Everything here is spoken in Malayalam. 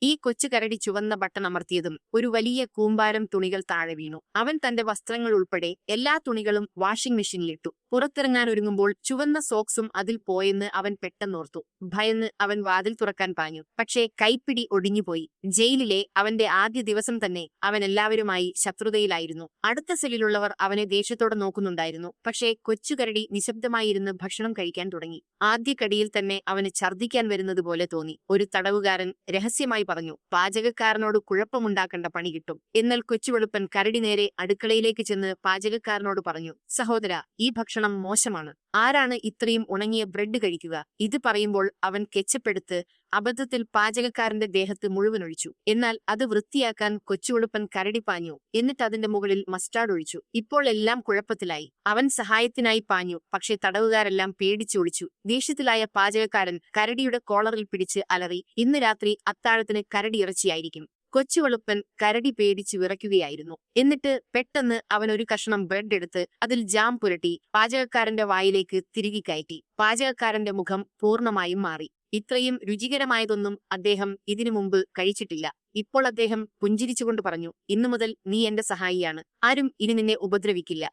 ഈ കൊച്ചു കരടി ചുവന്ന ബട്ടൺ അമർത്തിയതും ഒരു വലിയ കൂമ്പാരം തുണികൾ താഴെ വീണു. അവൻ തന്റെ വസ്ത്രങ്ങൾ ഉൾപ്പെടെ എല്ലാ തുണികളും വാഷിംഗ് മെഷീനിലിട്ടു. പുറത്തിറങ്ങാൻ ഒരുങ്ങുമ്പോൾ ചുവന്ന സോക്സും അതിൽ പോയെന്ന് അവൻ പെട്ടെന്നോർത്തു. ഭയന്ന് അവൻ വാതിൽ തുറക്കാൻ പാഞ്ഞു. പക്ഷേ കൈപ്പിടി ഒടിഞ്ഞുപോയി. ജയിലിലെ അവന്റെ ആദ്യ ദിവസം തന്നെ അവൻ എല്ലാവരുമായി ശത്രുതയിലായിരുന്നു. അടുത്ത സെല്ലിലുള്ളവർ അവനെ ദേഷ്യത്തോടെ നോക്കുന്നുണ്ടായിരുന്നു. പക്ഷേ കൊച്ചുകരടി നിശബ്ദമായിരുന്ന് ഭക്ഷണം കഴിക്കാൻ തുടങ്ങി. ആദ്യ കടിയിൽ തന്നെ അവന് ഛർദ്ദിക്കാൻ വരുന്നത് പോലെ തോന്നി. ഒരു തടവുകാരൻ രഹസ്യമായി പറഞ്ഞു, പാചകക്കാരനോട് കുഴപ്പമുണ്ടാക്കേണ്ട പണി കിട്ടും. എന്നാൽ കൊച്ചുവെളുപ്പൻ കരടി നേരെ അടുക്കളയിലേക്ക് ചെന്ന് പാചകക്കാരനോട് പറഞ്ഞു, സഹോദരാ, ഈ ഭക്ഷണം മോശമാണ്. ആരാണ് ഇത്രയും ഉണങ്ങിയ ബ്രെഡ് കഴിക്കുക? ഇത് പറയുമ്പോൾ അവൻ കെച്ചപ്പെടുത്ത് അബദ്ധത്തിൽ പാചകക്കാരന്റെ ദേഹത്ത് മുഴുവൻ ഒഴിച്ചു. എന്നാൽ അത് വൃത്തിയാക്കാൻ കൊച്ചുവെളുപ്പൻ കരടി പാഞ്ഞു. എന്നിട്ട് അതിന്റെ മുകളിൽ മസ്റ്റാർഡ് ഒഴിച്ചു. ഇപ്പോൾ എല്ലാം കുഴപ്പത്തിലായി. അവൻ സഹായത്തിനായി പാഞ്ഞു. പക്ഷേ തടവുകാരെല്ലാം പേടിച്ചൊളിച്ചു. ദേഷ്യത്തിലായ പാചകക്കാരൻ കരടിയുടെ കോളറിൽ പിടിച്ച് അലറി, ഇന്ന് രാത്രി അത്താഴത്തിന് കരടി ഇറച്ചിയായിരിക്കും. കൊച്ചുവെളുപ്പൻ കരടി പേടിച്ച് വിറയ്ക്കുകയായിരുന്നു. എന്നിട്ട് പെട്ടെന്ന് അവൻ ഒരു കഷ്ണം ബ്രെഡ് എടുത്ത് അതിൽ ജാം പുരട്ടി പാചകക്കാരന്റെ വായിലേക്ക് തിരികെ കയറ്റി. പാചകക്കാരന്റെ മുഖം പൂർണ്ണമായും മാറി. ഇത്രയും രുചികരമായതൊന്നും അദ്ദേഹം ഇതിനു മുമ്പ് കഴിച്ചിട്ടില്ല. ഇപ്പോൾ അദ്ദേഹം പുഞ്ചിരിച്ചുകൊണ്ട് പറഞ്ഞു, ഇന്നു മുതൽ നീ എന്റെ സഹായിയാണ്. ആരും ഇനി നിന്നെ ഉപദ്രവിക്കില്ല.